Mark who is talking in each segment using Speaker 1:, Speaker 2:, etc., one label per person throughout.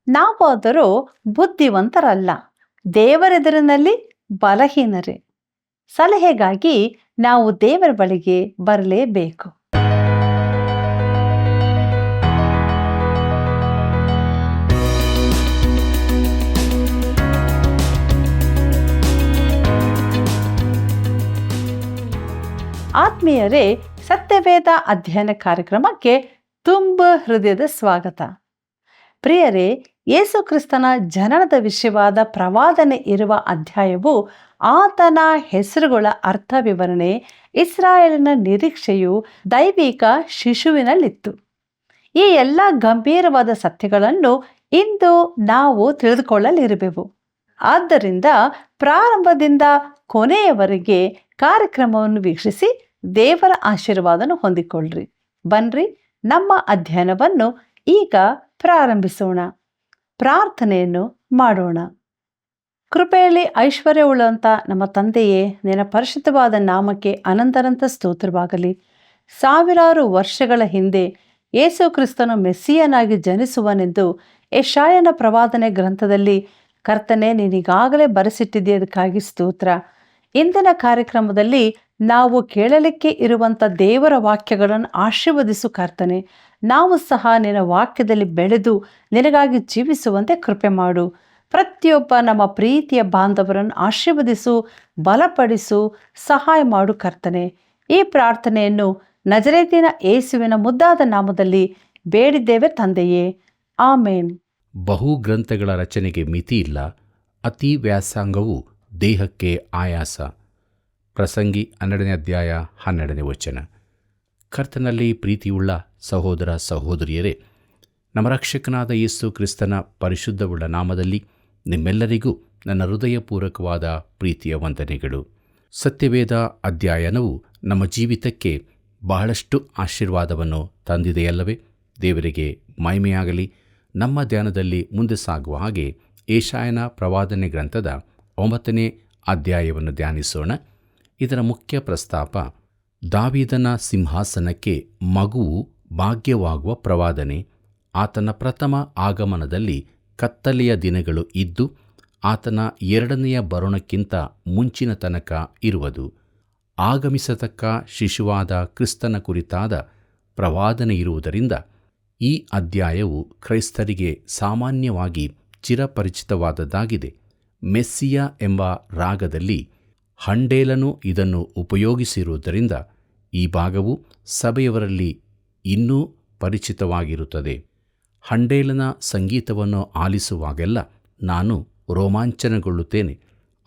Speaker 1: ನಾವಾದರೂ ಬುದ್ಧಿವಂತರಲ್ಲ, ದೇವರೆದುರಿನಲ್ಲಿ ಬಲಹೀನರೇ. ಸಲಹೆಗಾಗಿ ನಾವು ದೇವರ ಬಳಿಗೆ ಬರಲೇಬೇಕು. ಆತ್ಮೀಯರೇ, ಸತ್ಯವೇದ ಅಧ್ಯಯನ ಕಾರ್ಯಕ್ರಮಕ್ಕೆ ತುಂಬ ಹೃದಯದ ಸ್ವಾಗತ. ಪ್ರಿಯರೇ, ಯೇಸು ಕ್ರಿಸ್ತನ ಜನನದ ವಿಷಯವಾದ ಪ್ರವಾದನೆ ಇರುವ ಅಧ್ಯಾಯವು ಆತನ ಹೆಸರುಗಳ ಅರ್ಥ ವಿವರಣೆ, ಇಸ್ರಾಯೇಲಿನ ನಿರೀಕ್ಷೆಯು ದೈವಿಕ ಶಿಶುವಿನಲ್ಲಿತ್ತು. ಈ ಎಲ್ಲ ಗಂಭೀರವಾದ ಸತ್ಯಗಳನ್ನು ಇಂದು ನಾವು ತಿಳಿದುಕೊಳ್ಳಲಿರುವೆವು. ಆದ್ದರಿಂದ ಪ್ರಾರಂಭದಿಂದ ಕೊನೆಯವರೆಗೆ ಕಾರ್ಯಕ್ರಮವನ್ನು ವೀಕ್ಷಿಸಿ ದೇವರ ಆಶೀರ್ವಾದವನ್ನು ಹೊಂದಿಕೊಳ್ಳ್ರಿ. ಬನ್ರಿ, ನಮ್ಮ ಅಧ್ಯಯನವನ್ನು ಈಗ ಪ್ರಾರಂಭಿಸೋಣ. ಪ್ರಾರ್ಥನೆಯನ್ನು ಮಾಡೋಣ. ಕೃಪೆಯಲ್ಲಿ ಐಶ್ವರ್ಯವುಳ್ಳಂಥ ನಮ್ಮ ತಂದೆಯೇ, ನಿನ್ನ ಪರಿಶುದ್ಧವಾದ ನಾಮಕ್ಕೆ ಅನಂತರಂತ ಸ್ತೋತ್ರವಾಗಲಿ. ಸಾವಿರಾರು ವರ್ಷಗಳ ಹಿಂದೆ ಯೇಸು ಕ್ರಿಸ್ತನು ಮೆಸ್ಸಿಯನಾಗಿ ಜನಿಸುವನೆಂದು ಯೆಶಾಯನ ಪ್ರವಾದನೆ ಗ್ರಂಥದಲ್ಲಿ ಕರ್ತನೆ ನೀನೀಗಾಗಲೇ ಬರೆಸಿಟ್ಟಿದ್ದಕ್ಕಾಗಿ ಸ್ತೋತ್ರ. ಇಂದಿನ ಕಾರ್ಯಕ್ರಮದಲ್ಲಿ ನಾವು ಕೇಳಲಿಕ್ಕೆ ಇರುವಂಥ ದೇವರ ವಾಕ್ಯಗಳನ್ನು ಆಶೀರ್ವದಿಸು ಕರ್ತನೆ. ನಾವು ಸಹ ನಿನ್ನ ವಾಕ್ಯದಲ್ಲಿ ಬೆಳೆದು ನಿನಗಾಗಿ ಜೀವಿಸುವಂತೆ ಕೃಪೆ ಮಾಡು. ಪ್ರತಿಯೊಬ್ಬ ನಮ್ಮ ಪ್ರೀತಿಯ ಬಾಂಧವರನ್ನು ಆಶೀರ್ವದಿಸು, ಬಲಪಡಿಸು, ಸಹಾಯ ಮಾಡು ಕರ್ತನೆ. ಈ ಪ್ರಾರ್ಥನೆಯನ್ನು ನಜರೇತಿನ ಯೇಸುವಿನ ಮುದ್ದಾದ ನಾಮದಲ್ಲಿ ಬೇಡಿದ್ದೇವೆ ತಂದೆಯೇ, ಆಮೇನ್.
Speaker 2: ಬಹು ಗ್ರಂಥಗಳ ರಚನೆಗೆ ಮಿತಿಯಿಲ್ಲ, ಅತಿ ವ್ಯಾಸಂಗವು ದೇಹಕ್ಕೆ ಆಯಾಸ. ಪ್ರಸಂಗಿ 12ನೇ ಅಧ್ಯಾಯ 12ನೇ ವಚನ. ಕರ್ತನಲ್ಲಿ ಪ್ರೀತಿಯುಳ್ಳ ಸಹೋದರ ಸಹೋದರಿಯರೇ, ನಮ್ಮ ರಕ್ಷಕನಾದ ಯೇಸು ಕ್ರಿಸ್ತನ ಪರಿಶುದ್ಧವುಳ್ಳ ನಾಮದಲ್ಲಿ ನಿಮ್ಮೆಲ್ಲರಿಗೂ ನನ್ನ ಹೃದಯಪೂರ್ವಕವಾದ ಪ್ರೀತಿಯ ವಂದನೆಗಳು. ಸತ್ಯವೇದ ಅಧ್ಯಯನವು ನಮ್ಮ ಜೀವಿತಕ್ಕೆ ಬಹಳಷ್ಟು ಆಶೀರ್ವಾದವನ್ನು ತಂದಿದೆಯಲ್ಲವೇ? ದೇವರಿಗೆ ಮಹಿಮೆಯಾಗಲಿ. ನಮ್ಮ ಧ್ಯಾನದಲ್ಲಿ ಮುಂದೆ ಸಾಗುವ ಹಾಗೆ ಯೆಶಾಯನ ಪ್ರವಾದನೆ ಗ್ರಂಥದ 9ನೇ ಅಧ್ಯಾಯವನ್ನು ಧ್ಯಾನಿಸೋಣ. ಇದರ ಮುಖ್ಯ ಪ್ರಸ್ತಾಪ ದಾವೀದನ ಸಿಂಹಾಸನಕ್ಕೆ ಮಗುವು ಭಾಗ್ಯವಾಗುವ ಪ್ರವಾದನೆ. ಆತನ ಪ್ರಥಮ ಆಗಮನದಲ್ಲಿ ಕತ್ತಲೆಯ ದಿನಗಳು ಇದ್ದು ಆತನ ಎರಡನೆಯ ಬರೋಣಕ್ಕಿಂತ ಮುಂಚಿನ ತನಕ ಇರುವುದು. ಆಗಮಿಸತಕ್ಕ ಶಿಶುವಾದ ಕ್ರಿಸ್ತನ ಕುರಿತಾದ ಪ್ರವಾದನೆ ಇರುವುದರಿಂದ ಈ ಅಧ್ಯಾಯವು ಕ್ರೈಸ್ತರಿಗೆ ಸಾಮಾನ್ಯವಾಗಿ ಚಿರಪರಿಚಿತವಾದದ್ದಾಗಿದೆ. ಮೆಸ್ಸಿಯ ಎಂಬ ರಾಗದಲ್ಲಿ ಹಂಡೇಲನು ಇದನ್ನು ಉಪಯೋಗಿಸಿರುವುದರಿಂದ ಈ ಭಾಗವು ಸಭೆಯವರಲ್ಲಿ ಇನ್ನೂ ಪರಿಚಿತವಾಗಿರುತ್ತದೆ. ಹಂಡೇಲನ ಸಂಗೀತವನ್ನು ಆಲಿಸುವಾಗೆಲ್ಲ ನಾನು ರೋಮಾಂಚನಗೊಳ್ಳುತ್ತೇನೆ.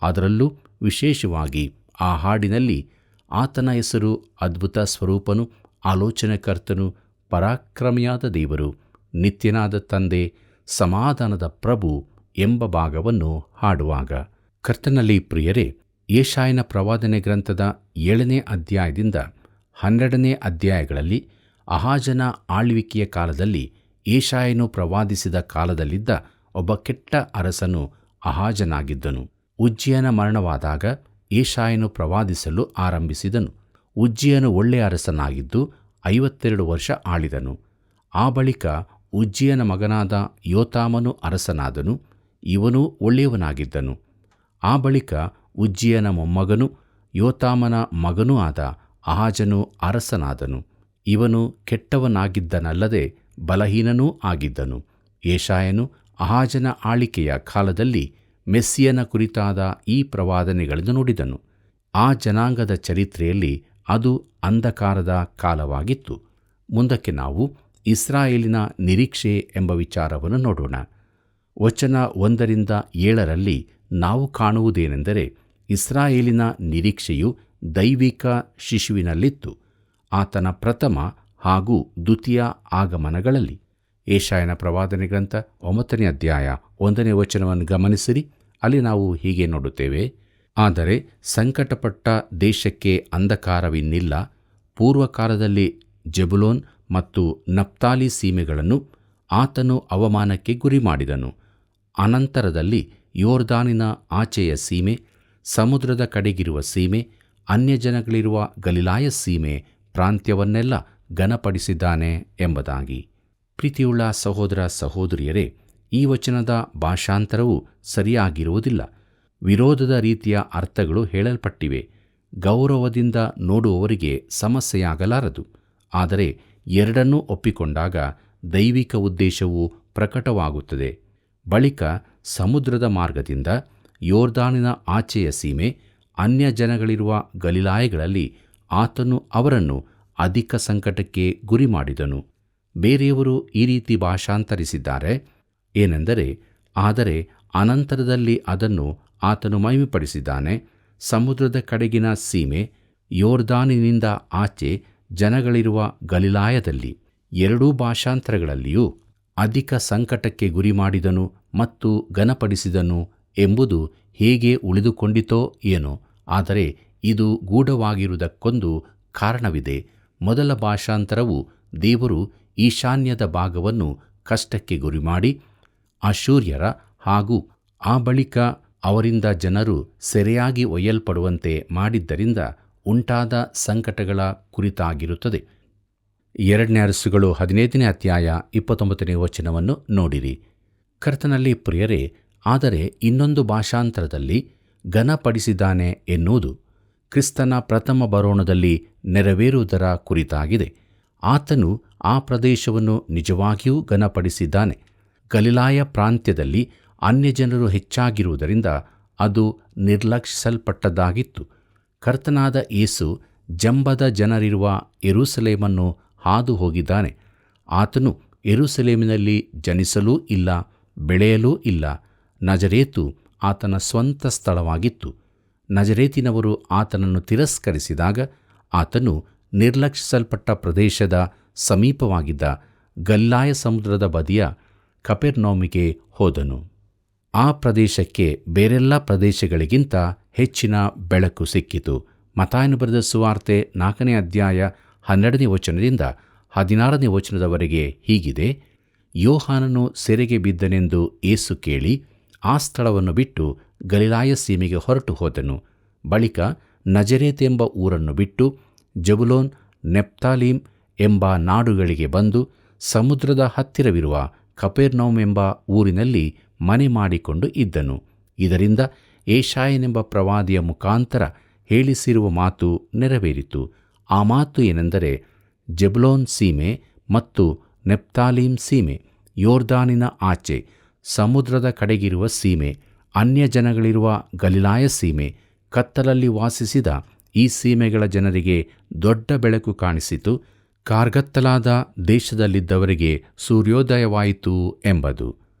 Speaker 2: ಅದರಲ್ಲೂ ವಿಶೇಷವಾಗಿ ಆ ಹಾಡಿನಲ್ಲಿ ಆತನ ಹೆಸರು ಅದ್ಭುತ ಸ್ವರೂಪನು, ಆಲೋಚನೆಕರ್ತನು, ಪರಾಕ್ರಮಿಯಾದ ದೇವರು, ನಿತ್ಯನಾದ ತಂದೆ, ಸಮಾಧಾನದ ಪ್ರಭು ಎಂಬ ಭಾಗವನ್ನು ಹಾಡುವಾಗ. ಕರ್ತನಲ್ಲಿ ಪ್ರಿಯರೇ, ಯೆಶಾಯನ ಪ್ರವಾದನೆ ಗ್ರಂಥದ 7ನೇ ಅಧ್ಯಾಯದಿಂದ 12ನೇ ಅಧ್ಯಾಯಗಳಲ್ಲಿ ಅಹಾಜನ ಆಳ್ವಿಕೆಯ ಕಾಲದಲ್ಲಿ ಯೆಶಾಯನು ಪ್ರವಾದಿಸಿದ ಕಾಲದಲ್ಲಿದ್ದ ಒಬ್ಬ ಕೆಟ್ಟ ಅರಸನು ಅಹಾಜನಾಗಿದ್ದನು. ಉಜ್ಜಿಯನ ಮರಣವಾದಾಗ ಯೆಶಾಯನು ಪ್ರವಾದಿಸಲು ಆರಂಭಿಸಿದನು. ಉಜ್ಜಿಯನು ಒಳ್ಳೆಯ ಅರಸನಾಗಿದ್ದು 52 ವರ್ಷ ಆಳಿದನು. ಆ ಬಳಿಕ ಉಜ್ಜಿಯನ ಮಗನಾದ ಯೋತಾಮನು ಅರಸನಾದನು. ಇವನು ಒಳ್ಳೆಯವನಾಗಿದ್ದನು. ಆ ಬಳಿಕ ಉಜ್ಜಿಯನ ಮೊಮ್ಮಗನೂ ಯೋತಾಮನ ಮಗನೂ ಆದ ಅಹಾಜನು ಅರಸನಾದನು. ಇವನು ಕೆಟ್ಟವನಾಗಿದ್ದನಲ್ಲದೆ ಬಲಹೀನನೂ ಆಗಿದ್ದನು. ಯೆಶಾಯನು ಅಹಾಜನ ಆಳಿಕೆಯ ಕಾಲದಲ್ಲಿ ಮೆಸ್ಸಿಯನ ಕುರಿತಾದ ಈ ಪ್ರವಾದನೆಗಳನ್ನು ನುಡಿದನು. ಆ ಜನಾಂಗದ ಚರಿತ್ರೆಯಲ್ಲಿ ಅದು ಅಂಧಕಾರದ ಕಾಲವಾಗಿತ್ತು. ಮುಂದಕ್ಕೆ ನಾವು ಇಸ್ರಾಯೇಲಿನ ನಿರೀಕ್ಷೆ ಎಂಬ ವಿಚಾರವನ್ನು ನೋಡೋಣ. ವಚನ 1-7 ನಾವು ಕಾಣುವುದೇನೆಂದರೆ, ಇಸ್ರಾಯೇಲಿನ ನಿರೀಕ್ಷೆಯು ದೈವಿಕ ಶಿಶುವಿನಲ್ಲಿತ್ತು, ಆತನ ಪ್ರಥಮ ಹಾಗೂ ದ್ವಿತೀಯ ಆಗಮನಗಳಲ್ಲಿ. ಯೆಶಾಯನ ಪ್ರವಾದನೆ ಗ್ರಂಥ 9ನೇ ಅಧ್ಯಾಯ 1ನೇ ವಚನವನ್ನು ಗಮನಿಸಿರಿ. ಅಲ್ಲಿ ನಾವು ಹೀಗೆ ನೋಡುತ್ತೇವೆ: ಆದರೆ ಸಂಕಟಪಟ್ಟ ದೇಶಕ್ಕೆ ಅಂಧಕಾರವಿನ್ನಿಲ್ಲ. ಪೂರ್ವಕಾಲದಲ್ಲಿ ಜೆಬುಲೋನ್ ಮತ್ತು ನಫ್ತಾಲಿ ಸೀಮೆಗಳನ್ನು ಆತನು ಅವಮಾನಕ್ಕೆ ಗುರಿಮಾಡಿದನು. ಅನಂತರದಲ್ಲಿ ಯೋರ್ದಾನಿನ ಆಚೆಯ ಸೀಮೆ, ಸಮುದ್ರದ ಕಡೆಗಿರುವ ಸೀಮೆ, ಅನ್ಯಜನಗಳಿರುವ ಗಲಿಲಾಯ ಸೀಮೆ ಪ್ರಾಂತ್ಯವನ್ನೆಲ್ಲ ಘನಪಡಿಸಿದ್ದಾನೆ ಎಂಬುದಾಗಿ. ಪ್ರೀತಿಯುಳ್ಳ ಸಹೋದರ ಸಹೋದರಿಯರೇ, ಈ ವಚನದ ಭಾಷಾಂತರವು ಸರಿಯಾಗಿರುವುದಿಲ್ಲ. ವಿರೋಧದ ರೀತಿಯ ಅರ್ಥಗಳು ಹೇಳಲ್ಪಟ್ಟಿವೆ. ಗೌರವದಿಂದ ನೋಡುವವರಿಗೆ ಸಮಸ್ಯೆಯಾಗಲಾರದು. ಆದರೆ ಎರಡನ್ನೂ ಒಪ್ಪಿಕೊಂಡಾಗ ದೈವಿಕ ಉದ್ದೇಶವು ಪ್ರಕಟವಾಗುತ್ತದೆ. ಬಳಿಕ ಸಮುದ್ರದ ಮಾರ್ಗದಿಂದ ಯೋರ್ದಾನಿನ ಆಚೆಯ ಸೀಮೆ, ಅನ್ಯ ಜನಗಳಿರುವ ಗಲಿಲಾಯಗಳಲ್ಲಿ ಆತನು ಅವರನ್ನು ಅಧಿಕ ಸಂಕಟಕ್ಕೆ ಗುರಿ ಮಾಡಿದನು. ಬೇರೆಯವರು ಈ ರೀತಿ ಭಾಷಾಂತರಿಸಿದ್ದಾರೆ, ಏನೆಂದರೆ, ಆದರೆ ಅನಂತರದಲ್ಲಿ ಅದನ್ನು ಆತನು ಮಹಿಮೆಪಡಿಸಿದ್ದಾನೆ. ಸಮುದ್ರದ ಕಡೆಗಿನ ಸೀಮೆ, ಯೋರ್ದಾನಿನಿಂದ ಆಚೆ ಜನಗಳಿರುವ ಗಲಿಲಾಯದಲ್ಲಿ. ಎರಡೂ ಭಾಷಾಂತರಗಳಲ್ಲಿಯೂ ಅಧಿಕ ಸಂಕಟಕ್ಕೆ ಗುರಿ ಮಾಡಿದನು ಮತ್ತು ಘನಪಡಿಸಿದನು ಎಂಬುದು ಹೇಗೆ ಉಳಿದುಕೊಂಡಿತೋ ಏನೋ. ಆದರೆ ಇದು ಗೂಢವಾಗಿರುವುದಕ್ಕೊಂದು ಕಾರಣವಿದೆ. ಮೊದಲ ಭಾಷಾಂತರವು ದೇವರು ಈಶಾನ್ಯದ ಭಾಗವನ್ನು ಕಷ್ಟಕ್ಕೆ ಗುರಿಮಾಡಿ ಅಶೂರ್ಯರ ಹಾಗೂ ಆ ಬಳಿಕ ಅವರಿಂದ ಜನರು ಸೆರೆಯಾಗಿ ಒಯ್ಯಲ್ಪಡುವಂತೆ ಮಾಡಿದ್ದರಿಂದ ಉಂಟಾದ ಸಂಕಟಗಳ ಕುರಿತಾಗಿರುತ್ತದೆ. 2 ಅರಸುಗಳು 15ನೇ ಅಧ್ಯಾಯ 29ನೇ ವಚನವನ್ನು ನೋಡಿರಿ. ಕರ್ತನಲ್ಲಿ ಪ್ರಿಯರೇ, ಆದರೆ ಇನ್ನೊಂದು ಭಾಷಾಂತರದಲ್ಲಿ ಘನಪಡಿಸಿದ್ದಾನೆ ಎನ್ನುವುದು ಕ್ರಿಸ್ತನ ಪ್ರಥಮ ಬರೋಣದಲ್ಲಿ ನೆರವೇರುವುದರ ಕುರಿತಾಗಿದೆ. ಆತನು ಆ ಪ್ರದೇಶವನ್ನು ನಿಜವಾಗಿಯೂ ಘನಪಡಿಸಿದ್ದಾನೆ. ಗಲಿಲಾಯ ಪ್ರಾಂತ್ಯದಲ್ಲಿ ಅನ್ಯಜನರು ಹೆಚ್ಚಾಗಿರುವುದರಿಂದ ಅದು ನಿರ್ಲಕ್ಷಿಸಲ್ಪಟ್ಟದ್ದಾಗಿತ್ತು. ಕರ್ತನಾದ ಯೇಸು ಜಂಬದ ಜನರಿರುವ ಯೆರೂಸಲೇಮನ್ನು ಹಾದು ಹೋಗಿದ್ದಾನೆ. ಆತನು ಯೆರೂಸಲೇಮಿನಲ್ಲಿ ಜನಿಸಲೂ ಇಲ್ಲ, ಬೆಳೆಯಲೂ ಇಲ್ಲ. ನಜರೇತು ಆತನ ಸ್ವಂತ ಸ್ಥಳವಾಗಿತ್ತು. ನಜರೇತಿನವರು ಆತನನ್ನು ತಿರಸ್ಕರಿಸಿದಾಗ ಆತನು ನಿರ್ಲಕ್ಷಿಸಲ್ಪಟ್ಟ ಪ್ರದೇಶದ ಸಮೀಪವಾಗಿದ್ದ ಗಲಿಲಾಯ ಸಮುದ್ರದ ಬದಿಯ ಕಪೆರ್ನೌಮಿಗೆ ಹೋದನು. ಆ ಪ್ರದೇಶಕ್ಕೆ ಬೇರೆಲ್ಲ ಪ್ರದೇಶಗಳಿಗಿಂತ ಹೆಚ್ಚಿನ ಬೆಳಕು ಸಿಕ್ಕಿತು. ಮತ್ತಾಯನು ಬರೆದ ಸುವಾರ್ತೆ 4ನೇ ಅಧ್ಯಾಯ 12ನೇ ವಚನದಿಂದ 16ನೇ ವಚನದವರೆಗೆ ಹೀಗಿದೆ. ಯೋಹಾನನು ಸೆರೆಗೆ ಬಿದ್ದನೆಂದು ಯೇಸು ಕೇಳಿ ಆ ಸ್ಥಳವನ್ನು ಬಿಟ್ಟು ಗಲಿಲಾಯ ಸೀಮೆಗೆ ಹೊರಟು ಹೋದನು. ಬಳಿಕ ನಜರೇತ್ ಎಂಬ ಊರನ್ನು ಬಿಟ್ಟು ಜಬುಲೋನ್, ನೆಫ್ತಾಲೀಮ್ ಎಂಬ ನಾಡುಗಳಿಗೆ ಬಂದು ಸಮುದ್ರದ ಹತ್ತಿರವಿರುವ ಕಪೆರ್ನೌಮ್ ಎಂಬ ಊರಿನಲ್ಲಿ ಮನೆ ಮಾಡಿಕೊಂಡು ಇದ್ದನು. ಇದರಿಂದ ಯೆಶಾಯನೆಂಬ ಪ್ರವಾದಿಯ ಮುಖಾಂತರ ಹೇಳಿಸಿರುವ ಮಾತು ನೆರವೇರಿತು. ಆ ಮಾತು ಏನೆಂದರೆ, ಜೆಬುಲೋನ್ ಸೀಮೆ ಮತ್ತು ನೆಫ್ತಾಲೀಮ್ ಸೀಮೆ, ಯೋರ್ದಾನಿನ ಆಚೆ ಸಮುದ್ರದ ಕಡೆಗಿರುವ ಸೀಮೆ, ಅನ್ಯ ಜನಗಳಿರುವ ಗಲಿಲಾಯ ಸೀಮೆ, ಕತ್ತಲಲ್ಲಿ ವಾಸಿಸಿದ ಈ ಸೀಮೆಗಳ ಜನರಿಗೆ ದೊಡ್ಡ ಬೆಳಕು ಕಾಣಿಸಿತು. ಕಾರ್ಗತ್ತಲಾದ ದೇಶದಲ್ಲಿದ್ದವರಿಗೆ ಸೂರ್ಯೋದಯವಾಯಿತು ಎಂಬುದು.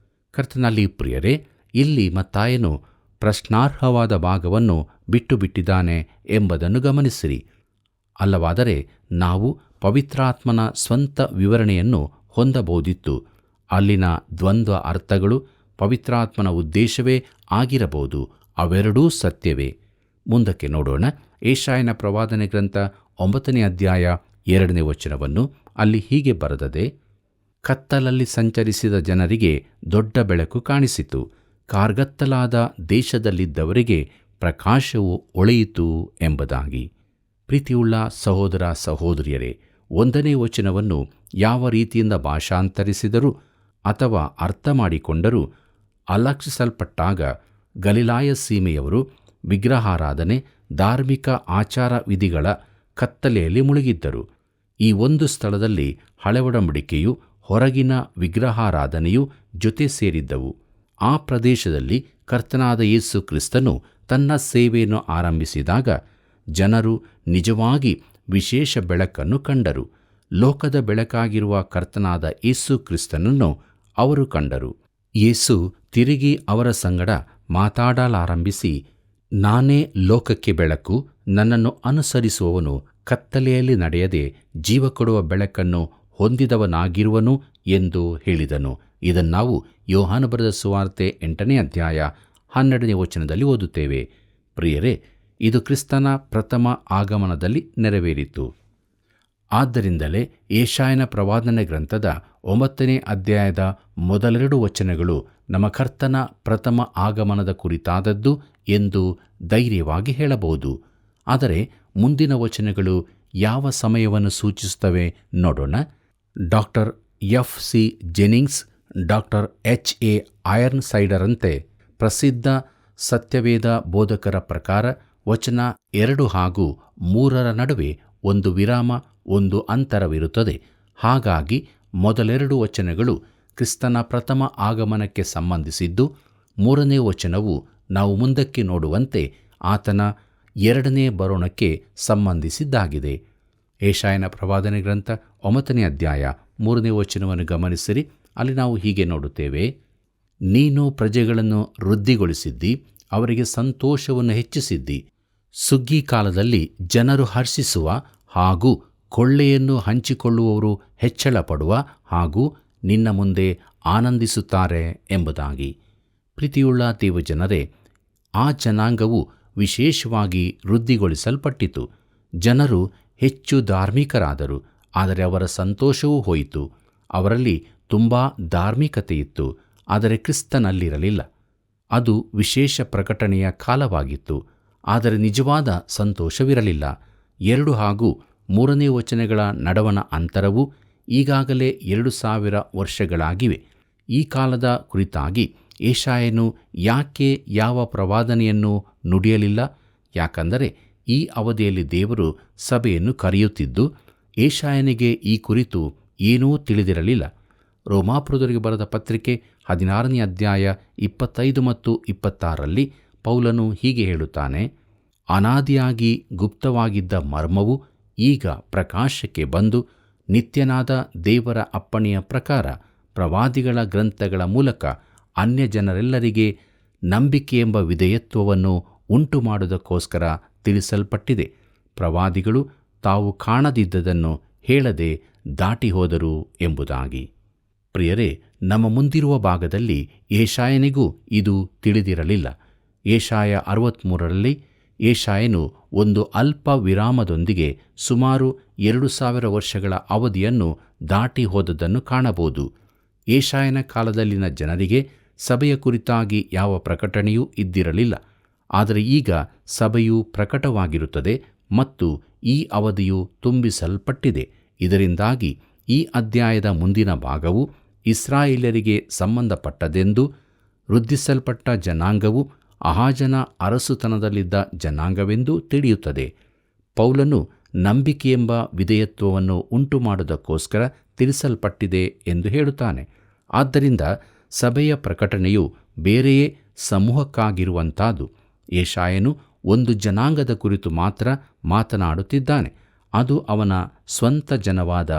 Speaker 2: ಕರ್ತನಲ್ಲಿ ಪ್ರಿಯರೇ, ಇಲ್ಲಿ ಮತ್ತಾಯನು ಪ್ರಶ್ನಾರ್ಹವಾದ ಭಾಗವನ್ನು ಬಿಟ್ಟು ಬಿಟ್ಟಿದ್ದಾನೆ ಎಂಬುದನ್ನು ಗಮನಿಸಿರಿ. ಅಲ್ಲವಾದರೆ ನಾವು ಪವಿತ್ರಾತ್ಮನ ಸ್ವಂತ ವಿವರಣೆಯನ್ನು ಹೊಂದಬಹುದಿತ್ತು. ಅಲ್ಲಿನ ದ್ವಂದ್ವ ಅರ್ಥಗಳು ಪವಿತ್ರಾತ್ಮನ ಉದ್ದೇಶವೇ ಆಗಿರಬಹುದು. ಅವೆರಡೂ ಸತ್ಯವೇ. ಮುಂದಕ್ಕೆ ನೋಡೋಣ. ಯೆಶಾಯನ ಪ್ರವಾದನೆ ಗ್ರಂಥ 9ನೇ ಅಧ್ಯಾಯ 2ನೇ ವಚನವನ್ನು. ಅಲ್ಲಿ ಹೀಗೆ ಬರೆದದೆ, ಕತ್ತಲಲ್ಲಿ ಸಂಚರಿಸಿದ ಜನರಿಗೆ ದೊಡ್ಡ ಬೆಳಕು ಕಾಣಿಸಿತು, ಕಾರ್ಗತ್ತಲಾದ ದೇಶದಲ್ಲಿದ್ದವರಿಗೆ ಪ್ರಕಾಶವು ಹೊಳೆಯಿತು ಎಂಬುದಾಗಿ. ಪ್ರೀತಿಯುಳ್ಳ ಸಹೋದರ ಸಹೋದರಿಯರೇ, 1ನೇ ವಚನವನ್ನು ಯಾವ ರೀತಿಯಿಂದ ಭಾಷಾಂತರಿಸಿದರೂ ಅಥವಾ ಅರ್ಥ ಮಾಡಿಕೊಂಡರೂ ಅಲಕ್ಷಿಸಲ್ಪಟ್ಟಾಗ ಗಲಿಲಾಯ ಸೀಮೆಯವರು ವಿಗ್ರಹಾರಾಧನೆ, ಧಾರ್ಮಿಕ ಆಚಾರ ವಿಧಿಗಳ ಕತ್ತಲೆಯಲ್ಲಿ ಮುಳುಗಿದ್ದರು. ಈ ಒಂದು ಸ್ಥಳದಲ್ಲಿ ಹಳೆ ಒಡಂಬಡಿಕೆಯು ಹೊರಗಿನ ವಿಗ್ರಹಾರಾಧನೆಯು ಜೊತೆ ಸೇರಿದ್ದವು. ಆ ಪ್ರದೇಶದಲ್ಲಿ ಕರ್ತನಾದ ಯೇಸು ಕ್ರಿಸ್ತನು ತನ್ನ ಸೇವೆಯನ್ನು ಆರಂಭಿಸಿದಾಗ ಜನರು ನಿಜವಾಗಿ ವಿಶೇಷ ಬೆಳಕನ್ನು ಕಂಡರು. ಲೋಕದ ಬೆಳಕಾಗಿರುವ ಕರ್ತನಾದ ಯೇಸು ಕ್ರಿಸ್ತನನ್ನು ಅವರು ಕಂಡರು. ಯೇಸು ತಿರುಗಿ ಅವರ ಸಂಗಡ ಮಾತಾಡಲಾರಂಭಿಸಿ, ನಾನೇ ಲೋಕಕ್ಕೆ ಬೆಳಕು, ನನ್ನನ್ನು ಅನುಸರಿಸುವವನು ಕತ್ತಲೆಯಲ್ಲಿ ನಡೆಯದೆ ಜೀವ ಕೊಡುವ ಬೆಳಕನ್ನು ಹೊಂದಿದವನಾಗಿರುವನು ಎಂದು ಹೇಳಿದನು. ಇದನ್ನಾವು ಯೋಹಾನ ಬರೆದ ಸುವಾರ್ತೆ 8ನೇ ಅಧ್ಯಾಯ 12ನೇ ವಚನದಲ್ಲಿ ಓದುತ್ತೇವೆ. ಪ್ರಿಯರೇ, ಇದು ಕ್ರಿಸ್ತನ ಪ್ರಥಮ ಆಗಮನದಲ್ಲಿ ನೆರವೇರಿತು. ಆದ್ದರಿಂದಲೇ ಯೆಶಾಯನ ಪ್ರವಾದನೆ ಗ್ರಂಥದ 9ನೇ ಅಧ್ಯಾಯದ ಮೊದಲೆರಡು ವಚನಗಳು ನಮ್ಮ ಕರ್ತನ ಪ್ರಥಮ ಆಗಮನದ ಕುರಿತಾದದ್ದು ಎಂದು ಧೈರ್ಯವಾಗಿ ಹೇಳಬಹುದು. ಆದರೆ ಮುಂದಿನ ವಚನಗಳು ಯಾವ ಸಮಯವನ್ನು ಸೂಚಿಸುತ್ತವೆ ನೋಡೋಣ. Doctor F C. ಜೆನಿಂಗ್ಸ್ doctor H.A. ಐರ್ನ್ಸೈಡರಂತೆ ಪ್ರಸಿದ್ಧ ಸತ್ಯವೇದ ಬೋಧಕರ ಪ್ರಕಾರ ವಚನ 2 ಹಾಗೂ 3 ನಡುವೆ ಒಂದು ವಿರಾಮ, ಒಂದು ಅಂತರವಿರುತ್ತದೆ. ಹಾಗಾಗಿ ಮೊದಲೆರಡು ವಚನಗಳು ಕ್ರಿಸ್ತನ ಪ್ರಥಮ ಆಗಮನಕ್ಕೆ ಸಂಬಂಧಿಸಿದ್ದು, 3ನೇ ವಚನವು ನಾವು ಮುಂದಕ್ಕೆ ನೋಡುವಂತೆ ಆತನ 2ನೇ ಬರೋಣಕ್ಕೆ ಸಂಬಂಧಿಸಿದ್ದಾಗಿದೆ. ಯೆಶಾಯನ ಪ್ರವಾದನೆ ಗ್ರಂಥ 9ನೇ ಅಧ್ಯಾಯ 3ನೇ ವಚನವನ್ನು ಗಮನಿಸಿರಿ. ಅಲ್ಲಿ ನಾವು ಹೀಗೆ ನೋಡುತ್ತೇವೆ: ನೀನು ಪ್ರಜೆಗಳನ್ನು ವೃದ್ಧಿಗೊಳಿಸಿದ್ದಿ, ಅವರಿಗೆ ಸಂತೋಷವನ್ನು ಹೆಚ್ಚಿಸಿದ್ದಿ. ಸುಗ್ಗಿ ಕಾಲದಲ್ಲಿ ಜನರು ಹರ್ಷಿಸುವ ಹಾಗೂ ಕೊಳ್ಳೆಯನ್ನು ಹಂಚಿಕೊಳ್ಳುವವರು ಹೆಚ್ಚಳ ಪಡುವ ಹಾಗೂ ನಿನ್ನ ಮುಂದೆ ಆನಂದಿಸುತ್ತಾರೆ ಎಂಬುದಾಗಿ. ಪ್ರೀತಿಯುಳ್ಳ ದೇವಜನರೇ, ಆ ಜನಾಂಗವು ವಿಶೇಷವಾಗಿ ವೃದ್ಧಿಗೊಳಿಸಲ್ಪಟ್ಟಿತು. ಜನರು ಹೆಚ್ಚು ಧಾರ್ಮಿಕರಾದರು, ಆದರೆ ಅವರ ಸಂತೋಷವೂ ಹೋಯಿತು. ಅವರಲ್ಲಿ ತುಂಬ ಧಾರ್ಮಿಕತೆಯಿತ್ತು, ಆದರೆ ಕ್ರಿಸ್ತನಲ್ಲಿರಲಿಲ್ಲ. ಅದು ವಿಶೇಷ ಪ್ರಕಟಣೆಯ ಕಾಲವಾಗಿತ್ತು, ಆದರೆ ನಿಜವಾದ ಸಂತೋಷವಿರಲಿಲ್ಲ. 2 ಹಾಗೂ 3ನೇ ವಚನಗಳ ನಡುವಣ ಅಂತರವು ಈಗಾಗಲೇ 2000 ವರ್ಷಗಳಾಗಿವೆ. ಈ ಕಾಲದ ಕುರಿತಾಗಿ ಯೆಶಾಯನು ಯಾಕೆ ಯಾವ ಪ್ರವಾದನೆಯನ್ನು ನುಡಿಯಲಿಲ್ಲ? ಯಾಕಂದರೆ ಈ ಅವಧಿಯಲ್ಲಿ ದೇವರು ಸಭೆಯನ್ನು ಕರೆಯುತ್ತಿದ್ದು, ಯೆಶಾಯನಿಗೆ ಈ ಕುರಿತು ಏನೂ ತಿಳಿದಿರಲಿಲ್ಲ. ರೋಮಾಪುರದವರಿಗೆ ಬರೆದ ಪತ್ರಿಕೆ 16ನೇ ಅಧ್ಯಾಯ 25 ಮತ್ತು 26ರಲ್ಲಿ ಪೌಲನು ಹೀಗೆ ಹೇಳುತ್ತಾನೆ: ಅನಾದಿಯಾಗಿ ಗುಪ್ತವಾಗಿದ್ದ ಮರ್ಮವು ಈಗ ಪ್ರಕಾಶಕ್ಕೆ ಬಂದು, ನಿತ್ಯನಾದ ದೇವರ ಅಪ್ಪಣೆಯ ಪ್ರಕಾರ ಪ್ರವಾದಿಗಳ ಗ್ರಂಥಗಳ ಮೂಲಕ ಅನ್ಯ ಜನರೆಲ್ಲರಿಗೆ ನಂಬಿಕೆಯೆಂಬ ವಿಧೇಯತ್ವವನ್ನು ಉಂಟು ಮಾಡುವುದಕ್ಕೋಸ್ಕರ ತಿಳಿಸಲ್ಪಟ್ಟಿದೆ. ಪ್ರವಾದಿಗಳು ತಾವು ಕಾಣದಿದ್ದದನ್ನು ಹೇಳದೆ ದಾಟಿ ಹೋದರು ಎಂಬುದಾಗಿ. ಪ್ರಿಯರೇ, ನಮ್ಮ ಮುಂದಿರುವ ಭಾಗದಲ್ಲಿ ಯೆಶಾಯನಿಗೂ ಇದು ತಿಳಿದಿರಲಿಲ್ಲ. ಯೆಶಾಯ 63ರಲ್ಲಿ ಯೆಶಾಯನು ಒಂದು ಅಲ್ಪ ವಿರಾಮದೊಂದಿಗೆ ಸುಮಾರು 2000 ವರ್ಷಗಳ ಅವಧಿಯನ್ನು ದಾಟಿ ಹೋದದ್ದನ್ನು ಕಾಣಬಹುದು. ಯೆಶಾಯನ ಕಾಲದಲ್ಲಿನ ಜನರಿಗೆ ಸಭೆಯ ಕುರಿತಾಗಿ ಯಾವ ಪ್ರಕಟಣೆಯೂ ಇದ್ದಿರಲಿಲ್ಲ. ಆದರೆ ಈಗ ಸಭೆಯು ಪ್ರಕಟವಾಗಿರುತ್ತದೆ ಮತ್ತು ಈ ಅವಧಿಯು ತುಂಬಿಸಲ್ಪಟ್ಟಿದೆ. ಇದರಿಂದಾಗಿ ಈ ಅಧ್ಯಾಯದ ಮುಂದಿನ ಭಾಗವು ಇಸ್ರಾಯೇಲ್ಯರಿಗೆ ಸಂಬಂಧಪಟ್ಟದೆಂದು, ವೃದ್ಧಿಸಲ್ಪಟ್ಟ ಜನಾಂಗವು ಅಹಾಜನ ಅರಸುತನದಲ್ಲಿದ್ದ ಜನಾಂಗವೆಂದು ತಿಳಿಯುತ್ತದೆ. ಪೌಲನು ನಂಬಿಕೆಯೆಂಬ ವಿಧೇಯತ್ವವನ್ನು ಉಂಟು ಮಾಡುವುದಕ್ಕೋಸ್ಕರ ತಿಳಿಸಲ್ಪಟ್ಟಿದೆ ಎಂದು ಹೇಳುತ್ತಾನೆ. ಆದ್ದರಿಂದ ಸಭೆಯ ಪ್ರಕಟಣೆಯು ಬೇರೆಯೇ ಸಮೂಹಕ್ಕಾಗಿರುವಂಥದ್ದು. ಯೆಶಾಯನು ಒಂದು ಜನಾಂಗದ ಕುರಿತು ಮಾತ್ರ ಮಾತನಾಡುತ್ತಿದ್ದಾನೆ. ಅದು ಅವನ ಸ್ವಂತ ಜನವಾದ